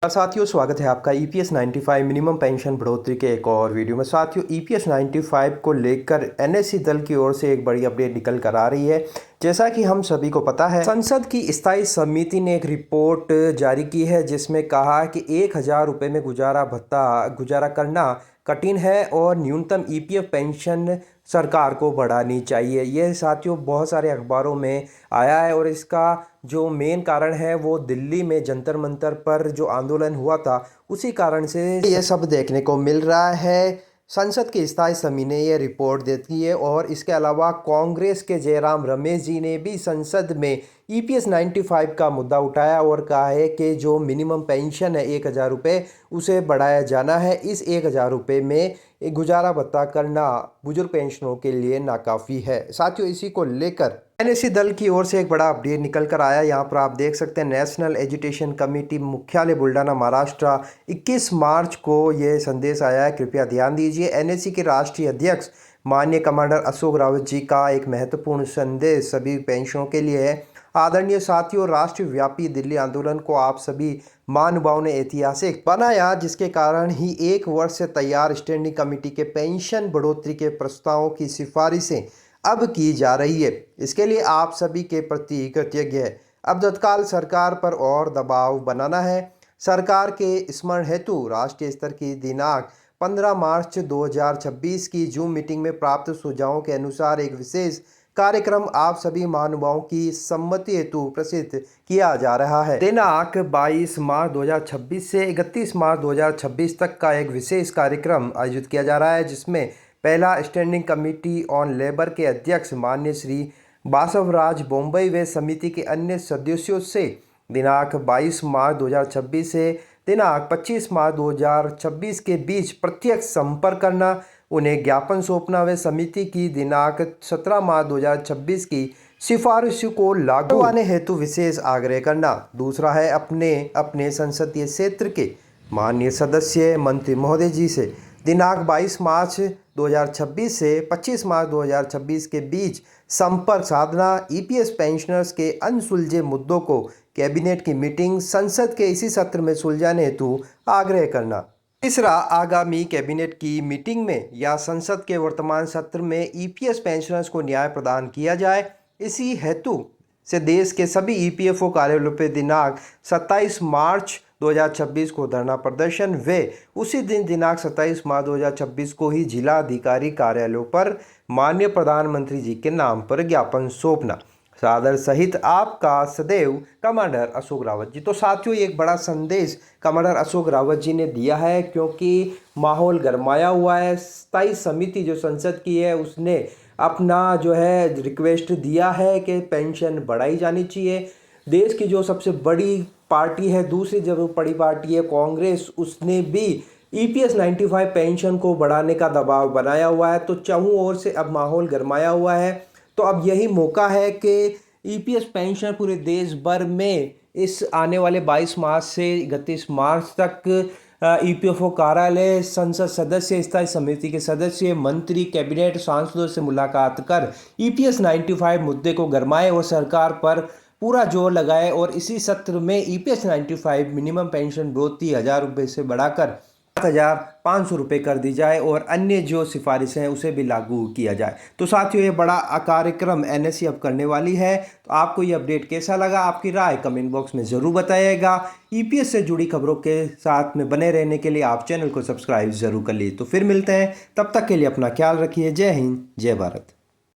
साथियों, स्वागत है आपका ईपीएस 95 मिनिमम पेंशन बढ़ोतरी के एक और वीडियो में। साथियों, ईपीएस 95 को लेकर एनएससी दल की ओर से एक बड़ी अपडेट निकल कर आ रही है। जैसा कि हम सभी को पता है, संसद की स्थायी समिति ने एक रिपोर्ट जारी की है जिसमें कहा कि 1000 रुपये में गुजारा करना कठिन है और न्यूनतम ईपीएफ पेंशन सरकार को बढ़ानी चाहिए। ये साथियों बहुत सारे अखबारों में आया है और इसका जो मेन कारण है वो दिल्ली में जंतर मंतर पर जो आंदोलन हुआ था उसी कारण से ये सब देखने को मिल रहा है। संसद की स्थायी समिति ने यह रिपोर्ट दी है और इसके अलावा कांग्रेस के जयराम रमेश जी ने भी संसद में ईपीएस 95 का मुद्दा उठाया और कहा है कि जो मिनिमम पेंशन है 1000 रुपये उसे बढ़ाया जाना है। इस 1000 रुपये में गुजारा भत्ता करना बुजुर्ग पेंशनरों के लिए नाकाफ़ी है। साथियों, इसी को लेकर एनएससी दल की ओर से एक बड़ा अपडेट निकल कर आया। यहाँ पर आप देख सकते हैं, नेशनल एजुकेशन कमेटी मुख्यालय बुल्डाना महाराष्ट्र 21 मार्च को ये संदेश आया है, कृपया ध्यान दीजिए। एनएससी के राष्ट्रीय अध्यक्ष माननीय कमांडर अशोक रावत जी का एक महत्वपूर्ण संदेश सभी पेंशनरों के लिए है। आदरणीय साथियों, राष्ट्रव्यापी दिल्ली आंदोलन को आप सभी महानुभावों ने ऐतिहासिक बनाया, जिसके कारण ही 1 वर्ष से तैयार स्टैंडिंग कमेटी के पेंशन बढ़ोतरी के प्रस्तावों की सिफारिशें अब की जा रही है। इसके लिए आप सभी के प्रति कृतज्ञ है। अब तत्काल सरकार पर और दबाव बनाना है। सरकार के स्मरण हेतु राष्ट्रीय स्तर की दिनांक 15 मार्च 2026 की जूम मीटिंग में प्राप्त सुझावों के अनुसार एक विशेष कार्यक्रम आप सभी महानुभावों की सम्मति हेतु प्रसिद्ध किया जा रहा है। दिनांक 22 मार्च 2026 से 31 मार्च 2026 तक का एक विशेष कार्यक्रम आयोजित किया जा रहा है, जिसमें पहला स्टैंडिंग कमेटी ऑन लेबर के अध्यक्ष माननीय श्री बासवराज बोम्बई व समिति के अन्य सदस्यों से दिनांक 22 मार्च 2026 से दिनांक 25 मार्च 2026 के बीच प्रत्यक्ष संपर्क करना, उन्हें ज्ञापन सौंपना व समिति की दिनांक 17 मार्च 2026 की सिफारिशों को लागू आने हेतु विशेष आग्रह करना। दूसरा है अपने अपने संसदीय क्षेत्र के माननीय सदस्य मंत्री महोदय जी से दिनांक 22 मार्च 2026 से 25 मार्च 2026 के बीच संपर्क साधना, ईपीएस पेंशनर्स के अनसुलझे मुद्दों को कैबिनेट की मीटिंग संसद के इसी सत्र में सुलझाने हेतु आग्रह करना। तीसरा, आगामी कैबिनेट की मीटिंग में या संसद के वर्तमान सत्र में ईपीएस पेंशनर्स को न्याय प्रदान किया जाए। इसी हेतु से देश के सभी ईपीएफओ कार्यालयों पर दिनांक 27 मार्च 2026 को धरना प्रदर्शन व उसी दिन दिनांक 27 मार्च 2026 को ही जिला अधिकारी कार्यालयों पर माननीय प्रधानमंत्री जी के नाम पर ज्ञापन सौंपना। सादर सहित आपका सदैव कमांडर अशोक रावत जी। तो साथियों, एक बड़ा संदेश कमांडर अशोक रावत जी ने दिया है, क्योंकि माहौल गरमाया हुआ है। स्थायी समिति जो संसद की है उसने अपना जो है रिक्वेस्ट दिया है कि पेंशन बढ़ाई जानी चाहिए। देश की जो सबसे बड़ी पार्टी है, दूसरी जो बड़ी पार्टी है कांग्रेस, उसने भी ईपीएस 95 पेंशन को बढ़ाने का दबाव बनाया हुआ है। तो चारों ओर से अब माहौल गरमाया हुआ है। तो अब यही मौका है कि ईपीएस पेंशन पूरे देश भर में इस आने वाले 22 मार्च से 31 मार्च तक ईपीएफओ कार्यालय, संसद सदस्य, स्थायी समिति के सदस्य, मंत्री, कैबिनेट, सांसदों से मुलाकात कर ईपीएस 95 मुद्दे को गरमाए और सरकार पर पूरा जोर लगाए और इसी सत्र में ईपीएस 95 मिनिमम पेंशन बढ़ोतरी 1000 रुपये से बढ़ाकर 7500 रुपये कर दी जाए और अन्य जो सिफारिशें हैं उसे भी लागू किया जाए। तो साथियों, ये बड़ा कार्यक्रम एनएससी अब करने वाली है। तो आपको ये अपडेट कैसा लगा, आपकी राय कमेंट बॉक्स में ज़रूर बताइएगा। ईपीएस से जुड़ी खबरों के साथ में बने रहने के लिए आप चैनल को सब्सक्राइब ज़रूर कर लीजिए। तो फिर मिलते हैं, तब तक के लिए अपना ख्याल रखिए। जय हिंद, जय भारत।